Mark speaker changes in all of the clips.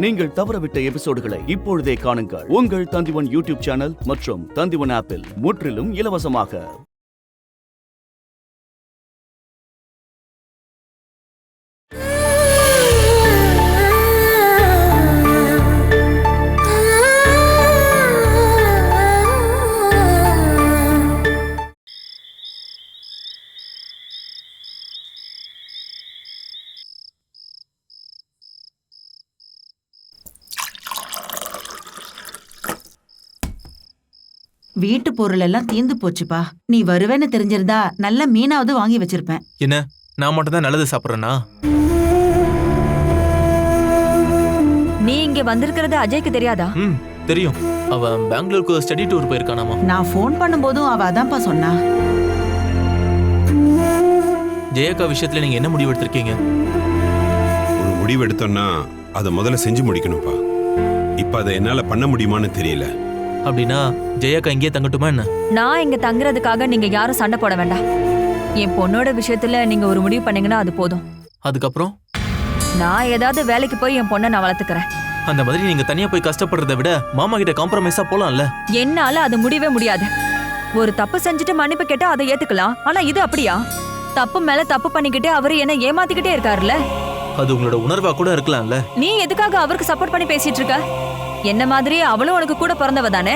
Speaker 1: நீங்கள் தவறவிட்ட எபிசோடுகளை இப்பொழுதே காணுங்கள். உங்கள் தந்திவன் யூடியூப் சேனல் மற்றும் தந்திவன் ஆப்பில் முற்றிலும் இலவசமாக.
Speaker 2: வீட்டு பொருள் எல்லாம் தீந்து போச்சுப்பா. நீ வருவேன்னு தெரிஞ்சிருந்தா நல்ல மீனாவது வாங்கி வச்சிருப்பேன்.
Speaker 3: என்ன, நான் மட்டும் தான் நல்லது சாப்பிட்றேனா?
Speaker 4: நீ இங்க வந்திருக்கிறது அஜய்க்கு தெரியாதா?
Speaker 3: தெரியும். அவன் பெங்களூருக்கு ஸ்டடி டூர் போயிருக்கானாமா.
Speaker 2: நான் ஃபோன் பண்ணும்போதும் அவ அதான்ப்பா சொன்னா.
Speaker 3: ஜெயக்கா விஷயத்துல நீங்க என்ன முடிவு எடுத்திருக்கீங்க?
Speaker 5: ஒரு முடிவு எடுத்தோம்னா அதை முதல்ல செஞ்சு முடிக்கணும்ப்பா. இப்ப அதை என்னால பண்ண முடியுமான்னு தெரியல.
Speaker 3: அப்படின்னா ஜெயக்கா இங்கே தங்கட்டுமா என்ன?
Speaker 4: நான் இங்க தங்குறதுக்காக நீங்க யாரும் சண்டை போட வேண்டாம். என் பொண்ணோட விஷயத்துல நீங்க ஒரு முடிவு பண்ணீங்கன்னா அது போதும்.
Speaker 3: அதுக்கப்புறம்
Speaker 4: நான் ஏதாவது வேலைக்கு போய் என் பொண்ணை நான் வளர்த்துக்கிறேன்.
Speaker 3: அந்த மாதிரி நீங்க தனியா போய் கஷ்டப்படுறதை விட மாமா கிட்ட காம்ப்ரமைஸா போலாம்ல.
Speaker 4: என்னால அது முடியவே முடியாது. ஒரு தப்பு செஞ்சுட்டு மன்னிப்பு கேட்டா அதை ஏத்துக்கலாம். ஆனா இது அப்படியா? தப்பு மேல தப்பு பண்ணிக்கிட்டு அவரு என்ன ஏமாத்திக்கிட்டே இருக்காருல்ல.
Speaker 3: அது உங்களோட உணர்வா கூட இருக்கலாம்ல.
Speaker 4: நீ எதுக்காக அவருக்கு சப்போர்ட் பண்ணி பேசிட்டு இருக்க? என்ன மாதிரி அவளும் உனக்கு கூட பிறந்தவ தானே.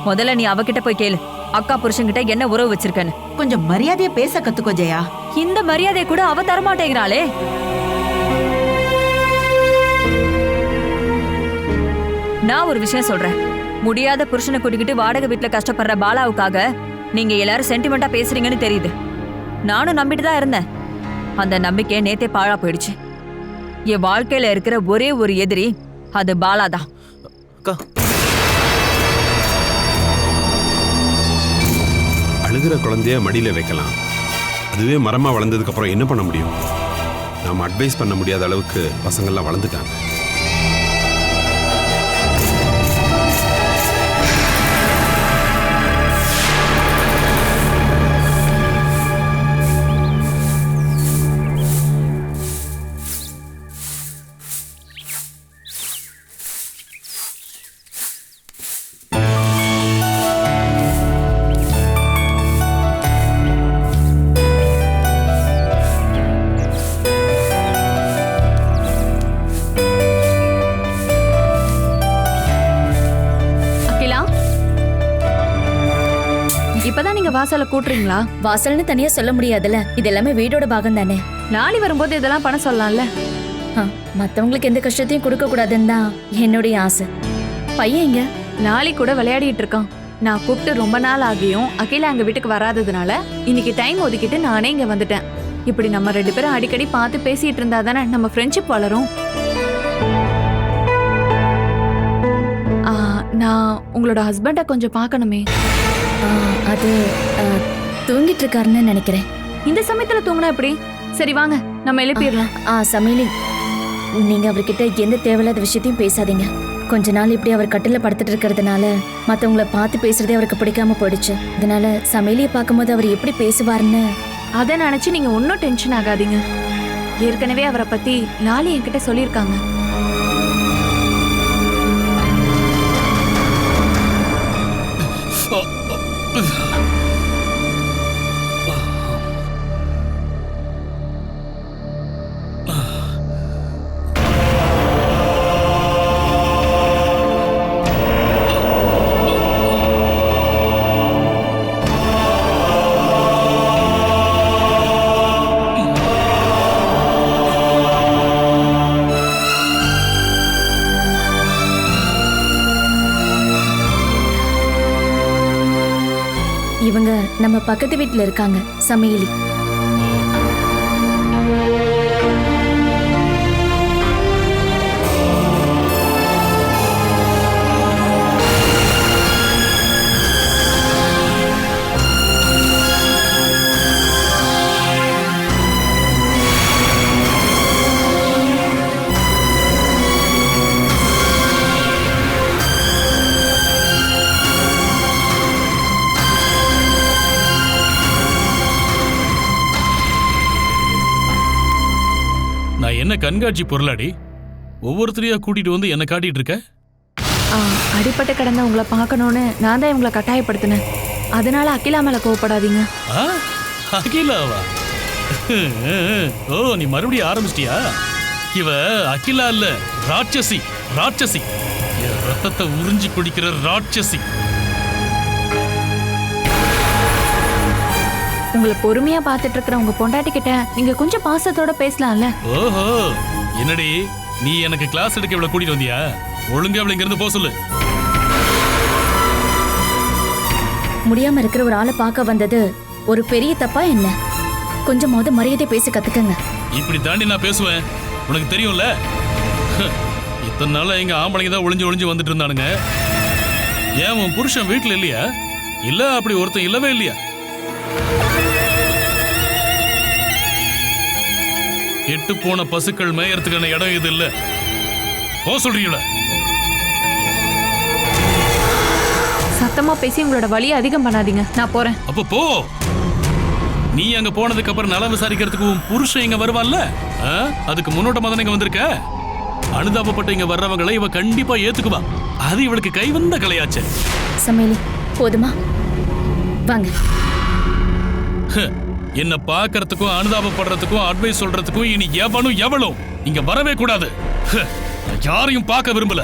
Speaker 4: முதல்ல நீ அவகிட்ட போய் கேளு, அக்கா புருஷன்கிட்ட என்ன உறவு வச்சிருக்கன்னு.
Speaker 2: கொஞ்சம் மரியாதையா பேச கத்துக்கோ ஜெயா.
Speaker 4: இந்த மரியாதை கூட அவ தரமாட்டேங்கிறாளே. நான் ஒரு விஷயம் சொல்றேன். முடியாத புருஷனை கூட்டிக்கிட்டு வாடகை வீட்டுல கஷ்டப்படுற பாலாவுக்காக நீங்க எல்லாரும் சென்டிமெண்டா பேசுறீங்கன்னு தெரியுது. நானும் நம்பிட்டு தான் இருந்தேன். அந்த நம்பிக்கை நேத்தே பாழா போயிடுச்சு. என் வாழ்க்கையில இருக்கிற ஒரே ஒரு எதிரி அது பாலாதான்.
Speaker 5: அழுகிற குழந்தைய மடியில வைக்கலாம். அதுவே மரமா வளர்ந்ததுக்கு அப்புறம் என்ன பண்ண முடியும்? நாம அட்வைஸ் பண்ண முடியாத அளவுக்கு பசங்கள்லாம் வளர்ந்துட்டாங்க.
Speaker 6: இப்பதான் நீங்க வாசல்ல கூட்டுறீங்களா?
Speaker 7: வாசல்னு தனியா சொல்ல முடியாதுல்ல, இது எல்லாமே வீடோட பாகம் தானே.
Speaker 6: நாளை வரும்போது இதெல்லாம் பண்ண சொல்லலாம்ல.
Speaker 7: மத்தவங்களுக்கு எந்த கஷ்டத்தையும் கொடுக்க கூடாதுன்னு தான் என்னுடைய ஆசை. பையன் இங்க
Speaker 6: நாளை கூட விளையாடிட்டு இருக்கான். நான் கூப்பிட்டு ரொம்ப நாள் ஆகியும் அகிலா எங்க வீட்டுக்கு வராததுனால இன்னைக்கு டைம் ஒதுக்கிட்டு நானே இங்க வந்துட்டேன். இப்படி நம்ம 2 பேரும் அடிக்கடி பார்த்து பேசிட்டு இருந்தா தானே நம்ம ஃப்ரெண்ட்ஷிப் வளரும். நான் உங்களோட ஹஸ்பண்ட கொஞ்சம் பார்க்கணுமே.
Speaker 7: அது தூங்கிட்டு இருக்காருன்னு நினைக்கிறேன்.
Speaker 6: இந்த சமயத்துல தூங்கினா எப்படி? சரி வாங்க நம்ம எழுப்பிடலாம்.
Speaker 7: சமையலி, நீங்க அவர்கிட்ட எந்த தேவையில்லாத விஷயத்தையும் பேசாதீங்க. கொஞ்ச நாள் இப்படி அவர் கட்டில படுத்துட்டு இருக்கிறதுனால மற்றவங்கள பார்த்து பேசுறதே அவருக்கு பிடிக்காம போயிடுச்சு. அதனால சமையலியை பார்க்கும்போது அவர் எப்படி பேசுவாருன்னு
Speaker 6: அதை நினைச்சு நீங்க ஒன்னும் டென்ஷன் ஆகாதீங்க. ஏற்கனவே அவரை பத்தி லாலி என்கிட்ட சொல்லியிருக்காங்க.
Speaker 7: இவங்க நம்ம பக்கத்து வீட்டுல இருக்காங்க, சமையலி.
Speaker 8: என்ன கண்காட்சி பொருளாடி? ஒவ்வொருத்தரையா கூட்டிட்டு வந்து என்ன காட்டிட்டு இருக்க?
Speaker 6: அடிப்பட்டு கிடந்த உங்களை பார்க்கணும்னு நான் தான் இவங்களை கட்டாயப்படுத்தினேன். அதனால அகிலா மேல கோவப்படாதீங்க.
Speaker 8: அகிலாவா? ஓ, நீ மறுபடியும் ஆரம்பிச்சிட்டியா? இவ அகிலா இல்ல, ராட்சசி. ராட்சசி, என் ரத்தத்தை உறிஞ்சி குடிக்கிற ராட்சசி.
Speaker 6: உங்களை பொறுமையா பார்த்துட்டு இருக்கிற உங்க பொண்டாட்டி கிட்ட நீங்க கொஞ்சம் பாசத்தோட பேசலாம்ல.
Speaker 8: ஓஹோ, என்னடி நீ எனக்கு கிளாஸ் எடுக்க இவ்வளவு கூட்டிட்டு வந்தியா? ஒழுங்கா அவளை இங்க இருந்து போக சொல்லு.
Speaker 7: முடியாம இருக்கிற ஒரு ஆளை பார்க்க வந்தது ஒரு பெரிய தப்பா என்ன? கொஞ்சமாவது மரியாதை பேச கத்துக்கங்க.
Speaker 8: இப்படி தாண்டி நான் பேசுவேன், உனக்கு தெரியும்ல. இத்தனை நாளா எங்க ஆம்பளைங்க தான் ஒளிஞ்சு ஒளிஞ்சு வந்துட்டு இருந்தானுங்க. ஏன் உன் புருஷன் வீட்டுல இல்லையா? இல்ல அப்படி ஒருத்தன் இல்லவே இல்லையா? கெட்டு போன பசுக்கள் மேயறதுக்கான இடம் இது இல்ல. போ சொல்றீங்களா?
Speaker 6: சத்தமா பேசி உங்களோட வலியை அதிகம் பண்ணாதீங்க. நான் போறேன்.
Speaker 8: அப்ப போ. நீ அங்க போனதுக்கு அப்புறம் நலம் விசாரிக்கிறதுக்கு உன் புருஷன் இங்க வருவான்ல, அதுக்கு முன்னோட்டமா தானே இங்க வந்திருக்க. அனுதாபப்பட்ட இங்க வர்றவங்களை இவ கண்டிப்பா ஏத்துக்குவா. அது இவளுக்கு கை வந்த கலையாச்சு.
Speaker 7: சமையலி போதுமா? வாங்க.
Speaker 8: என்ன பாக்குறதுக்கும் அனுதாபப்படுறதுக்கும் அட்வைஸ் சொல்றதுக்கும் இனி எவளும் இங்க வரவே கூடாது. யாரையும் பார்க்க விரும்பல.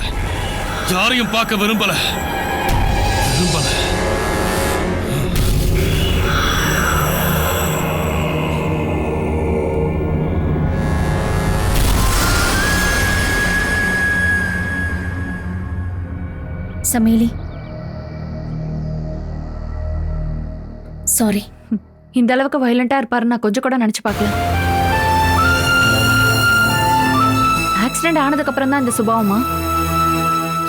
Speaker 7: சமையலி சாரி.
Speaker 6: இந்த அளவுக்கு வயலண்டா இருப்பாரு நான் கொஞ்சம் கூட நினைச்சு பார்க்கல. ஆக்சிடென்ட் ஆனதுக்கு அப்புறம் தான் இந்த சுபாவமா?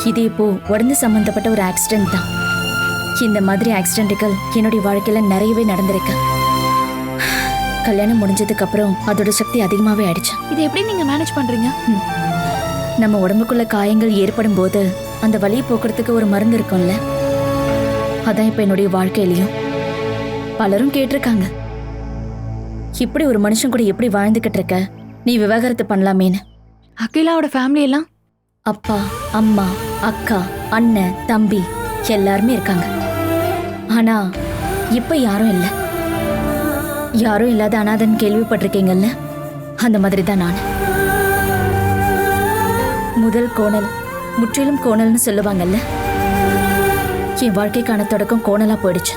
Speaker 7: இது இப்போ உடம்பு சம்பந்தப்பட்ட ஒரு ஆக்சிடென்ட் தான். இந்த மாதிரி ஆக்சிடென்ட்டுகள் என்னுடைய வாழ்க்கையில நிறையவே நடந்திருக்கு. கல்யாணம் முடிஞ்சதுக்கு அப்புறம் அதோட சக்தி அதிகமாவே ஆயிடுச்சு.
Speaker 6: இது எப்படி நீங்க மேனேஜ் பண்றீங்க?
Speaker 7: நம்ம உடம்புக்குள்ள காயங்கள் ஏற்படும் போது அந்த வலியை போக்குறதுக்கு ஒரு மருந்து இருக்கும்ல, அதான் இப்ப என்னுடைய வாழ்க்கையிலையும். பலரும் கேட்டிருக்காங்க, இப்படி ஒரு மனுஷன் கூட எப்படி வாழ்ந்துகிட்டு இருக்க, நீ விவாகரத்து பண்ணலாமேன்னு.
Speaker 6: அகிலாவோட ஃபேமிலி எல்லாம்
Speaker 7: அப்பா, அம்மா, அக்கா, அண்ணன், தம்பி எல்லாருமே இருக்காங்க. ஆனா இப்ப யாரும் இல்ல. யாரும் இல்லாத அனாதன் கேள்விப்பட்டிருக்கீங்கல்ல, அந்த மாதிரி தான் நான். முதல் கோணல் முற்றிலும் கோணல்னு சொல்லுவாங்கல்ல, என் வாழ்க்கைக்கான தொடக்கம் கோணலா போயிடுச்சு.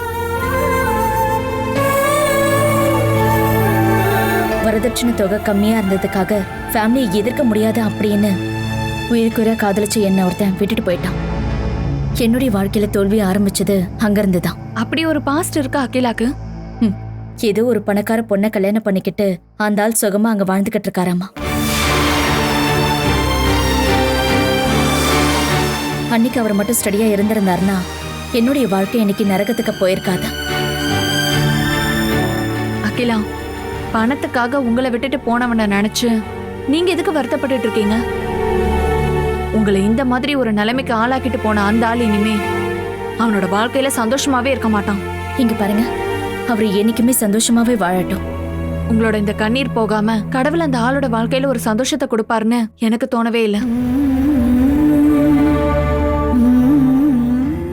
Speaker 7: வரதட்சணை தொகை கம்மியா இருந்ததுக்காக ஃபேமிலியை எதிர்க்க முடியாது அப்படின்னு உயிருக்குற காதலிச்சு என்ன ஒருத்தன் விட்டுட்டு போயிட்டான். என்னுடைய வாழ்க்கையில தோல்வி ஆரம்பிச்சது அங்கிருந்து தான்.
Speaker 6: அப்படி ஒரு பாஸ்ட் இருக்கா அகிலாக்கு?
Speaker 7: ஏதோ ஒரு பணக்கார பொண்ணை கல்யாணம் பண்ணிக்கிட்டு அந்த ஆள் சுகமா அங்க வாழ்ந்துகிட்டு இருக்காராமா. அன்னைக்கு அவர் மட்டும் ஸ்டடியா இருந்திருந்தாருன்னா என்னுடைய வாழ்க்கை இன்னைக்கு நரகத்துக்கு போயிருக்காது.
Speaker 6: அகிலா, பணத்துக்காக உங்களை விட்டுட்டு போனவன நினைச்சு நீங்க எதுக்கு வருத்தப்பட்டு இருக்கீங்க? உங்களை இந்த மாதிரி ஒரு நிலைமைக்கு ஆளாக்கிட்டு போன அந்த ஆள் இனிமே அவனோட வாழ்க்கையில சந்தோஷமாவே இருக்க மாட்டான்.
Speaker 7: இங்க பாருங்க, அவர் என்னைக்குமே சந்தோஷமாவே வாழட்டும்.
Speaker 6: உங்களோட இந்த கண்ணீர் போகாம கடவுள் அந்த ஆளோட வாழ்க்கையில ஒரு சந்தோஷத்தை கொடுப்பாருன்னு எனக்கு தோணவே இல்லை.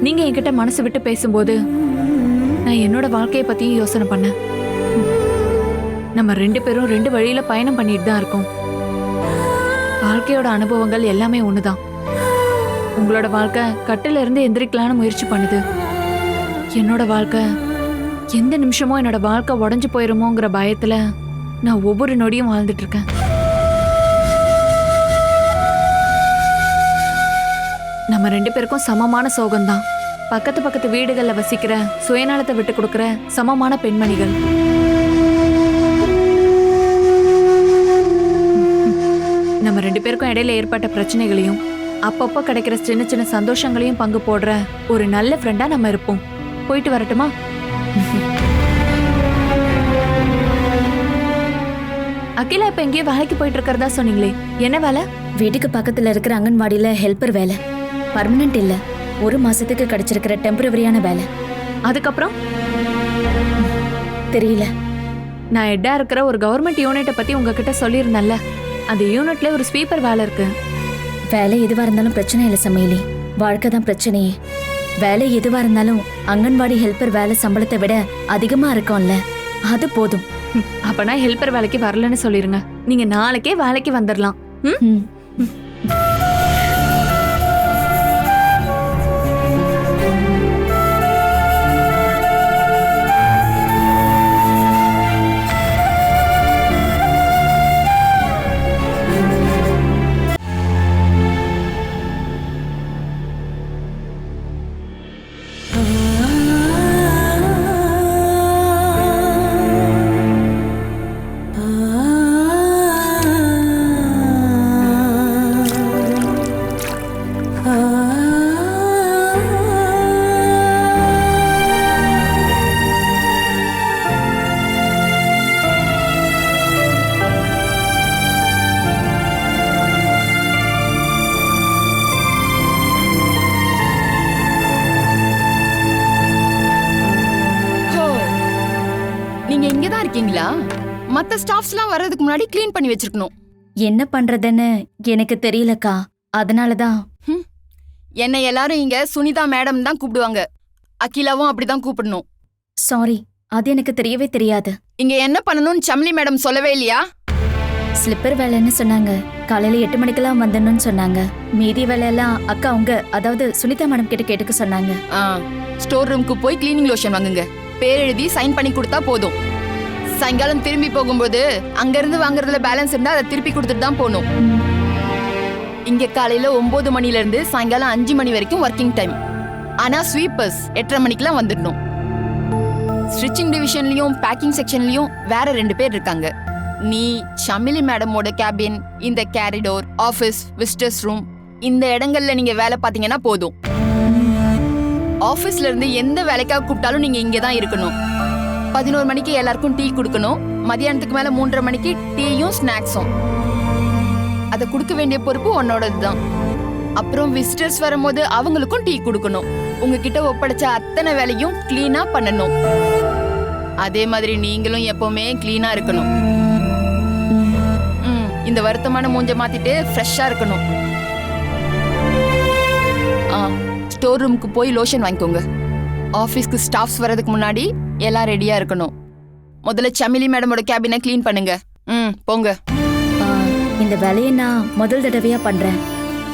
Speaker 6: நீங்க என்கிட்ட மனசு விட்டு பேசும்போது நான் என்னோட வாழ்க்கையை பத்தியும் யோசனை பண்ணேன். நம்ம 2 பேரும் 2 வழியில பயணம் பண்ணிட்டு தான் இருக்கோம். வாழ்க்கையோட அனுபவங்கள் எல்லாமே ஒண்ணுதான். உங்களோட வாழ்க்கை கட்டில இருந்து எந்திரிக்கலான்னு முயற்சி பண்ணுது. என்னோட வாழ்க்கை எந்த நிமிஷமும் என்னோட வாழ்க்கை உடஞ்சு போயிருமோங்கிற பயத்துல நான் ஒவ்வொரு நொடியும் வாழ்ந்துட்டு இருக்கேன். நம்ம 2 பேருக்கும் சமமான சோகம்தான். பக்கத்து பக்கத்து வீடுகள்ல வசிக்கிற, சுயநலத்தை விட்டு கொடுக்கிற சமமான பெண்மணிகள். நம்ம 2 பேருக்கும் இடையில ஏற்பட்ட பிரச்சனைகளையும் அப்பப்போ கிடைக்கிற சின்ன சின்ன சந்தோஷங்களையும் பங்கு போடுற ஒரு நல்ல ஃப்ரெண்டா நம்ம இருப்போம். போயிட்டு வரட்டுமா? அகிலா இப்ப எங்கேயோ வேலைக்கு போயிட்டு இருக்கிறதா சொன்னீங்களே, என்ன வேலை?
Speaker 7: வீட்டுக்கு பக்கத்துல இருக்கிற அங்கன்வாடியில ஹெல்ப்பர் வேலை. பர்மனன்ட் இல்ல, 1 மாசத்துக்கு கிடைச்சிருக்கிற டெம்பரவரியான வேலை.
Speaker 6: அதுக்கப்புறம்
Speaker 7: தெரியல.
Speaker 6: நான் ஹெட்டா இருக்கிற ஒரு கவர்மெண்ட் யூனிட்டை பத்தி உங்ககிட்ட சொல்லியிருந்தேன்ல, அந்த யூனிட்ல ஒரு ஸ்வீப்பர் வேலை இருக்கு.
Speaker 7: வேலை எதுவா இருந்தாலும் பிரச்சனை இல்லை சமையலி, வாழ்க்கை தான் பிரச்சனையே. வேலை எதுவா இருந்தாலும் அங்கன்வாடி ஹெல்ப்பர் வேலை சம்பளத்தை விட அதிகமா இருக்கும்ல, அது போதும்.
Speaker 6: அப்பனா ஹெல்ப்பர் வேலைக்கு வரலன்னு சொல்லிருங்க. நீங்க நாளைக்கே வேலைக்கு வந்துடலாம்.
Speaker 7: ம்.
Speaker 9: இருக்கீங்களா? மத்த ஸ்டாஃப்ஸ்லாம் வர்றதுக்கு முன்னாடி க்ளீன் பண்ணி வச்சிருக்கணும்.
Speaker 7: என்ன பண்றதுன்னு எனக்கு தெரியலக்கா, அதனாலதான்.
Speaker 9: என்னை எல்லாரும் இங்க சுனிதா மேடம் தான் கூப்பிடுவாங்க. அகிலாவும் அப்படிதான் கூப்பிடணும்.
Speaker 7: சாரி, அது எனக்கு தெரியவே தெரியாது.
Speaker 9: இங்க என்ன பண்ணணும்னு சம்லி மேடம் சொல்லவே இல்லையா?
Speaker 7: ஸ்லிப்பர் வேலைன்னு சொன்னாங்க. காலையில 8 மணிக்கெல்லாம் வந்துடணும்னு சொன்னாங்க. மீதி வேலையெல்லாம் அக்கா அவங்க, அதாவது சுனிதா மேடம் கிட்ட கேட்டுக்க சொன்னாங்க.
Speaker 9: ஸ்டோர் ரூமுக்கு போய் கிளீனிங் லோஷன் வாங்குங்க. பேர் எழுதி சைன் பண்ணி கொடுத்தா போதும். சாயங்காலம் திரும்பி போகும்போது அங்க இருந்து வாங்குறதுல பேலன்ஸ் இருந்தா அதை திருப்பி கொடுத்துட்டு தான் போகணும். இங்க காலையில 9 மணில இருந்து சாயங்காலம் 5 மணி வரைக்கும் ஒர்க்கிங் டைம். ஆனா ஸ்வீப்பர்ஸ் 8:30 மணிக்கெல்லாம் வந்துடணும். ஸ்டிச்சிங் டிவிஷன்லயும் பேக்கிங் செக்ஷன்லயும் வேற 2 பேர் இருக்காங்க. நீ ஷமிலி மேடமோட கேபின், இந்த கேரிடோர், ஆபீஸ், விசிட்டர்ஸ் ரூம், இந்த இடங்கள்ல நீங்க வேலை பார்த்தீங்கன்னா போதும். ஆபீஸ்ல இருந்து எந்த வேலைக்காக கூப்பிட்டாலும் நீங்க இங்க தான் இருக்கணும். 11 மணிக்கு எல்லாருக்கும் டீ கொடுக்கணும். மதியானத்துக்கு மேல 3:30 மணிக்கு டீயும் ஸ்நாக்ஸும். அதை கொடுக்க வேண்டிய பொறுப்பு உன்னோடது தான். அப்புறம் விசிட்டர்ஸ் வரும்போது அவங்களுக்கும் டீ கொடுக்கணும். உங்ககிட்ட ஒப்படைச்ச அத்தனை வேலையும் கிளீனா பண்ணணும். அதே மாதிரி நீங்களும் எப்பவுமே கிளீனா இருக்கணும். இந்த வருத்தமான மூஞ்ச மாத்திட்டு ஃப்ரெஷ்ஷா இருக்கணும். ஸ்டோர் ரூமுக்கு போய் லோஷன் வாங்கிக்கோங்க. ஆபீஸ்க்கு ஸ்டாஃப்ஸ் வர்றதுக்கு முன்னாடி எல்லாம் ரெடியா இருக்கணும். முதல்ல சமிலி மேடமோட கேபினை கிளீன் பண்ணுங்க. போங்க.
Speaker 7: இந்த வேலையை நான் முதல் தடவையா பண்றேன்.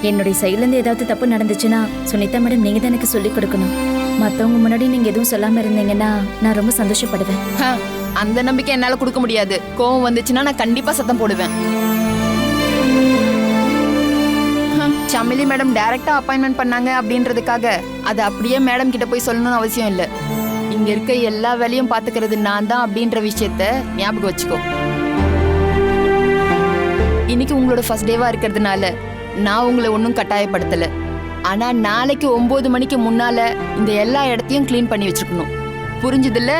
Speaker 7: என்னுடைய சைட்ல இருந்து ஏதாவது தப்பு நடந்துச்சுன்னா சுனிதா மேடம் நீங்க தான் எனக்கு சொல்லிக் கொடுக்கணும். மத்தவங்க முன்னாடி நீங்க எதுவும் சொல்லாம இருந்தீங்கன்னா நான் ரொம்ப சந்தோஷப்படுவேன்.
Speaker 9: அந்த நம்பிக்கை என்னால கொடுக்க முடியாது. கோவம் வந்துச்சுன்னா நான் கண்டிப்பா சத்தம் போடுவேன். சமிலி மேடம் டைரக்டா அப்பாயின்மெண்ட் பண்ணாங்க அப்படின்றதுக்காக அது அப்படியே மேடம் கிட்ட போய் சொல்லணும்னு அவசியம் இல்லை. இங்க இருக்க எல்லா வேலையும் பாத்துக்கிறது நான் தான் அப்படின்ற விஷயத்த ஞாபகம் வச்சுக்கோ. இன்னைக்கு உங்களோட ஃபர்ஸ்ட் டேவா இருக்கிறதுனால நான் உங்களை ஒன்றும் கட்டாயப்படுத்தல. ஆனா நாளைக்கு 9 மணிக்கு முன்னால இந்த எல்லா இடத்தையும் கிளீன் பண்ணி வச்சுக்கணும். புரிஞ்சுதுல்ல?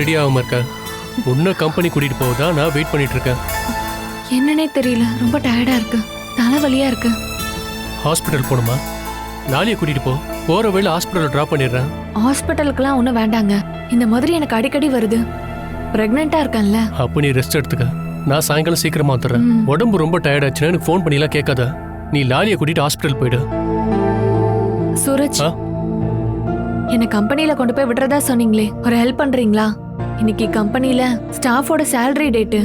Speaker 10: ரெடி ஆகாம இருக்க? உன்ன கம்பெனி கூட்டிட்டு போவதா நான் வெயிட் பண்ணிட்டு இருக்கேன்.
Speaker 6: என்னன்னே தெரியல, ரொம்ப டயர்டா இருக்கு, தலைவலியா இருக்கு.
Speaker 10: ஹாஸ்பிட்டல் போணுமா? நாளையே கூட்டிட்டு போ. போற வழியில ஹாஸ்பிட்டல் டிராப் பண்ணிடுறேன்.
Speaker 6: ஹாஸ்பிட்டலுக்குலாம் ஒன்றும் வேண்டாங்க. இந்த மாதிரி எனக்கு அடிக்கடி வருது. பிரெக்னெண்டா இருக்கேன்ல.
Speaker 10: அப்ப நீ ரெஸ்ட் எடுத்துக்க. நான் சாயங்காலம் சீக்கிரமா வந்துடுறேன். உடம்பு ரொம்ப டயர்ட் ஆச்சுன்னா எனக்கு ஃபோன் பண்ணிலாம் கேட்காத. நீ லாலியை கூட்டிட்டு ஹாஸ்பிட்டல் போயிடு.
Speaker 6: சூரஜ், என்ன கம்பெனில கொண்டு போய் விடுறதா சொன்னீங்களே, ஒரு ஹெல்ப் பண்றீங்களா? இன்னைக்கு கம்பெனில ஸ்டாஃபோட சேலரி டேட்டு.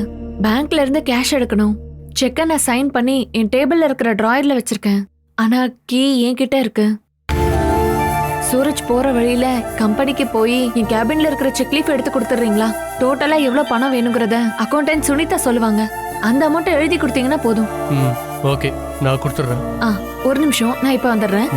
Speaker 6: பேங்க்ல இருந்து கேஷ் எடுக்கணும். செக்கை நான் சைன் பண்ணி என் டேபிள்ல இருக்கிற டிராயர்ல வச்சிருக்கேன். ஆனா கீ என்கிட்ட இருக்கு. சூரஜ், போற வழியில கம்பெனிக்கு போய் என் கேபின்ல இருக்கிற செக் லீஃப் எடுத்து கொடுத்துறீங்களா? டோட்டலா எவ்வளவு பணம் வேணுங்கிறத அக்கௌண்டன்ட் சுனிதா சொல்லுவாங்க. அந்த அமௌண்ட் எழுதி கொடுத்தீங்கன்னா போதும்.
Speaker 10: ஓகே, நான் கொடுத்துறேன்.
Speaker 6: 1 நிமிஷம், நான் இப்ப வந்துடுறேன்.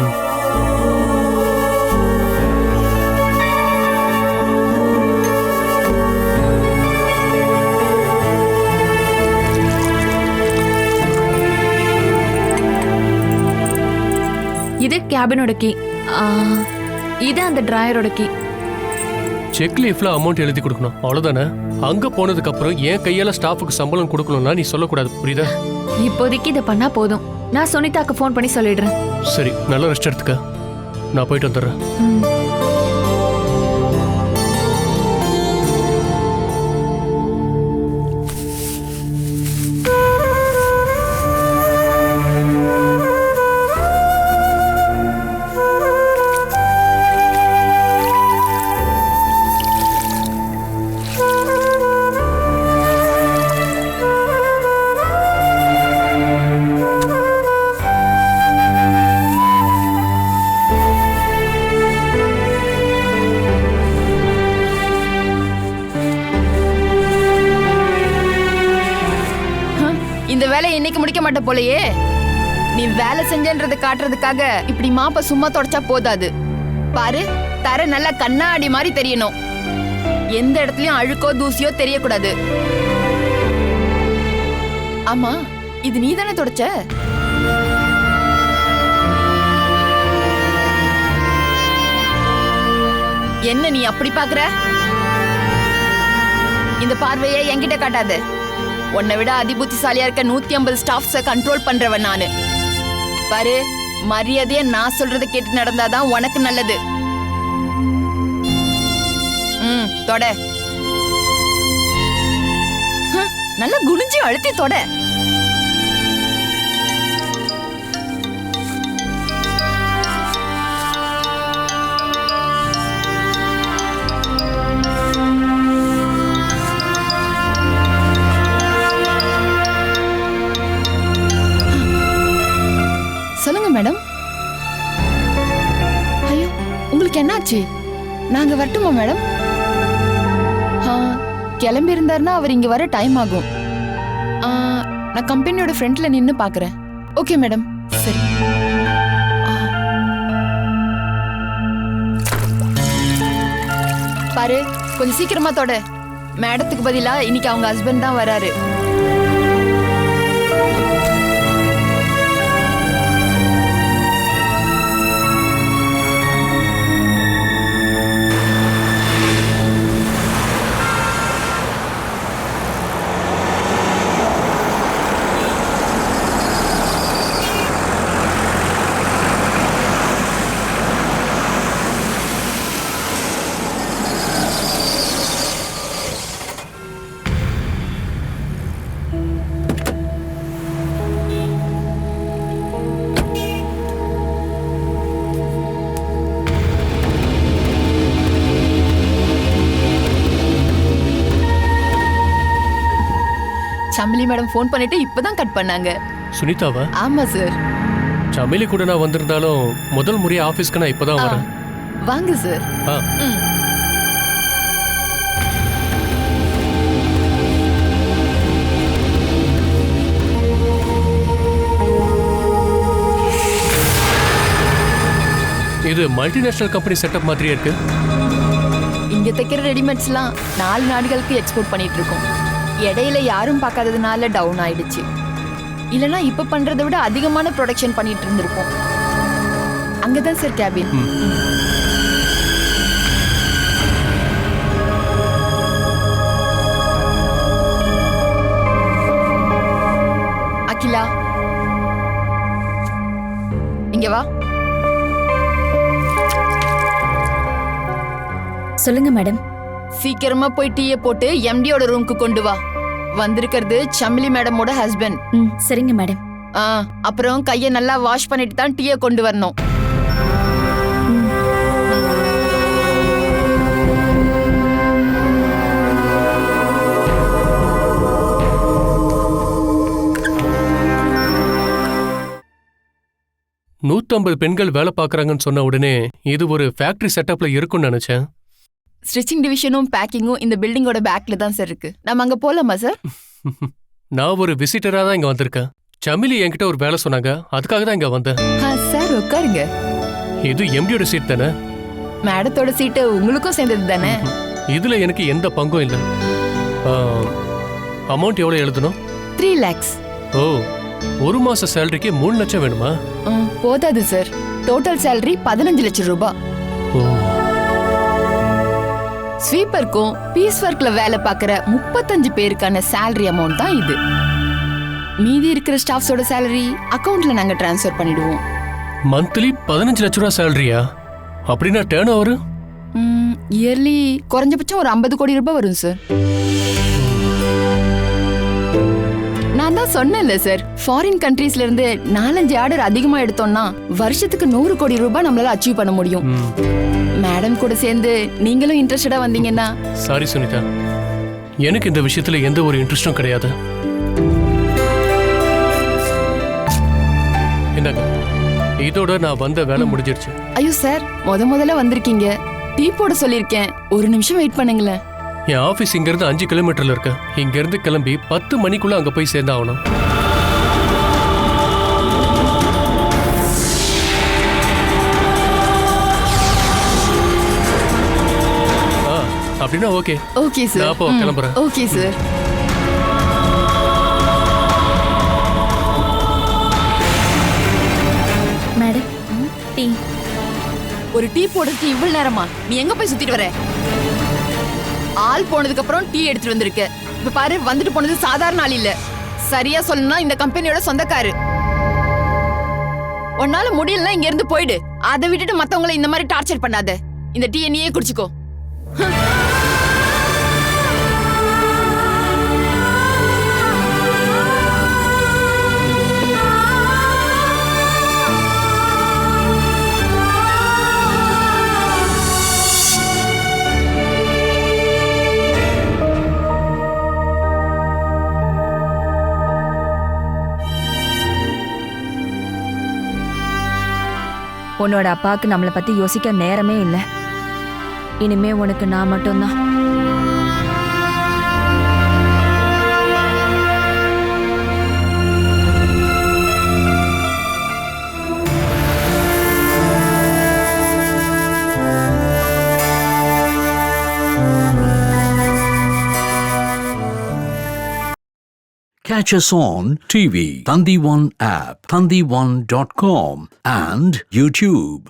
Speaker 6: இது கேபினோட கீ. இது அந்த டிராயரோட கீ.
Speaker 10: செக் லீஃப்ல அமௌண்ட் எழுதி கொடுக்கணும், அவ்வளவுதானே? அங்க போனதுக்கு அப்புறம் என் கையால ஸ்டாஃபுக்கு சம்பளம் கொடுக்கணும்னா நீ சொல்லக்கூடாது, புரியுதா?
Speaker 6: இப்போதைக்கு இதை பண்ணா போதும். நான் சுனிதாக்கு ஃபோன் பண்ணி சொல்லிடுறேன்.
Speaker 10: சரி, நல்ல ரெஸ்ட் எடுத்துக்க. நான் போயிட்டு வந்துடுறேன்.
Speaker 9: இந்த வேலையை இன்னைக்கு முடிக்க மாட்ட போலயே. நீ வேலை செஞ்சன்றதை காட்டுறதுக்காக இப்படி மாப்ப சும்மா தொடச்சா போதாது. பாரு, தர நல்லா கண்ணாடி மாதிரி தெரியணும். எந்த இடத்துலயும் அழுக்கோ தூசியோ தெரியக்கூடாது. ஆமா, இது நீ தானே தொடச்ச? என்ன நீ அப்படி பாக்குற? இந்த பார்வையை என்கிட்ட காட்டாத. உன்னை விட அதிபுத்திசாலியா இருக்க 150 ஸ்டாஃப்ஸ கண்ட்ரோல் பண்றவன் நானு. பாரு, மரியாதையா நான் சொல்றத கேட்டு நடந்தாதான் உனக்கு நல்லது. தொட. நல்லா குனிஞ்சு அழுத்தி தொட. சொல்லுங்க மேடம். ஐயோ, உங்களுக்கு என்னாச்சு? நாங்க வரட்டுமா மேடம்? கிளம்பி இருந்தாருன்னா அவர் இங்க வர டைம் ஆகும். நான் கம்பெனியோட ஃப்ரண்ட்ல நின்னு பாக்குறேன். Okay madam. சரி. பாரு, கொஞ்சம் சீக்கிரமா தொட. மேடத்துக்கு பதிலா இன்னைக்கு அவங்க ஹஸ்பண்ட் தான் வராரு. சமிலி மேடம் ஃபோன் பண்ணிட்டு இப்பதான் கட் பண்ணாங்க.
Speaker 10: சுனிதாவா?
Speaker 9: ஆமா சார்.
Speaker 10: சமிலி கூட நான் வந்திருந்தாலும் முதல் முறையா ஆபீஸ்க்கு நான் இப்பதான் வரேன்.
Speaker 9: வாங்க சார்.
Speaker 10: இது மல்டிநேஷனல் கம்பெனி செட்டப் மாதிரியே இருக்கு.
Speaker 9: இங்க தைக்கிற ரெடிமேட்ஸ்லாம் 4 நாடுகளுக்கு எக்ஸ்போர்ட் பண்ணிட்டு இருக்கோம். இடையில யாரும் பார்க்காததுனால டவுன் ஆயிடுச்சு. இல்லனா இப்ப பண்றதை விட அதிகமான ப்ரொடக்ஷன் பண்ணிட்டு இருந்திருப்போம். அங்கதான் சார் கேபின். அகிலா, இங்க வா.
Speaker 7: சொல்லுங்க மேடம்.
Speaker 9: சீக்கிரமா போய் டீயை போட்டு எம்டியோட ரூமுக்கு கொண்டு வா. வந்திருக்கிறது சமிலி மேடமோட ஹஸ்பண்ட்.
Speaker 7: சரிங்க மேடம்.
Speaker 9: அப்புறம் கையை நல்லா வாஷ் பண்ணிட்டு தான் டீயை கொண்டு வரணும்.
Speaker 10: நூத்தம்பது பெண்கள் வேலை பார்க்கறாங்கன்னு சொன்ன உடனே இது ஒரு ஃபேக்டரி செட்டப்ல இருக்கும்னு நினைச்சேன்.
Speaker 9: ஸ்டிச்சிங் டிவிஷனும் பேக்கிங்கும் இந்த பில்டிங்கோட பேக்ல தான் சார் இருக்கு. நம்ம அங்க போலாமா சார்?
Speaker 10: நான் ஒரு விசிட்டரா தான் இங்க வந்திருக்கேன். சமிலி என்கிட்ட ஒரு வேலை சொன்னாங்க, அதுக்காக தான் இங்க வந்தேன்.
Speaker 9: சார் உட்காருங்க.
Speaker 10: இது எம்டியோட சீட் தானே?
Speaker 9: மேடத்தோட சீட்டு உங்களுக்கும் சேர்ந்தது தானே?
Speaker 10: இதுல எனக்கு எந்த பங்கும் இல்லை. அமௌண்ட் எவ்வளவு எழுதணும்?
Speaker 9: 3 lakhs.
Speaker 10: ஓ, ஒரு மாச சேலரிக்கு 3 லட்சம் வேணுமா?
Speaker 9: போதாது சார். டோட்டல் சேலரி 15 லட்சம் ரூபாய்.
Speaker 10: ஓ
Speaker 9: ஸ்வீப்பருக்கும் பீஸ் ஒர்க்ல வேலை பார்க்குற 35 பேருக்கான சேலரி அமௌண்ட் தான் இது. மீதி இருக்கிற ஸ்டாஃப்ஸோட சேலரி அக்கவுண்ட்ல நாங்க டிரான்ஸ்ஃபர் பண்ணிடுவோம்.
Speaker 10: மந்த்லி 15 லட்ச ரூபா சேலரியா? அப்படின்னா டேர்ன் ஓவர்
Speaker 9: இயர்லி குறைஞ்சபட்சம் ஒரு 50 கோடி ரூபாய் வரும் சார். நான் தான் சொன்னேன்ல சார், ஃபாரின் கண்ட்ரீஸ்ல இருந்து 4-5 ஆர்டர் அதிகமா எடுத்தோம்னா வருஷத்துக்கு 100 கோடி ரூபாய் நம்மளால அச்சீவ் பண்ண முடியும். மேடம் கூட சேர்ந்து நீங்களும் இன்ட்ரெஸ்டடா வந்தீங்கன்னா.
Speaker 10: சாரி சுனிதா, எனக்கு இந்த விஷயத்துல எந்த ஒரு இன்ட்ரெஸ்டும் கிடையாது. என்னங்க, இதோட நான் வந்த வேலை முடிஞ்சிருச்சு.
Speaker 9: ஐயோ சார், முதல்ல வந்திருக்கீங்க, டீ போட சொல்லியிருக்கேன், ஒரு நிமிஷம் வெயிட் பண்ணுங்களேன்.
Speaker 10: என் ஆபீஸ் இங்க இருந்து 5 கிலோமீட்டர்ல இருக்கு. இங்க இருந்து கிளம்பி 10 மணிக்குள்ள அங்க போய் சேர்ந்தாகணும். அப்படின்னா ஓகே.
Speaker 9: ஓகே சார்,
Speaker 10: நான் அப்போ கிளம்புறேன்.
Speaker 9: Okay sir.
Speaker 7: Madam tea.
Speaker 9: ஒரு டீ போடுறதுக்கு இவ்வளவு நேரமா? நீ எங்க போய் சுத்திட்டு வர? ஆள் போனதுக்கு அப்புறம் டீ எடுத்துட்டு வந்திருக்க. இப்ப பாரு, வந்துட்டு போனது சாதாரண ஆள் இல்ல, சரியா சொல்லணும்னா இந்த கம்பெனியோட சொந்தக்காரு. உன்னால முடியலன்னா இங்க இருந்து போயிடு. அதை விட்டுட்டு மத்தவங்களை இந்த மாதிரி டார்ச்சர் பண்ணாத. இந்த டீயை நீயே குடிச்சுக்கோ.
Speaker 4: உன்னோட அப்பாவுக்கு நம்மளை பத்தி யோசிக்க நேரமே இல்லை. இனிமே உனக்கு நான் மட்டும்தான்.
Speaker 11: Catch us on TV, Thandivan app, thandivan.com and YouTube.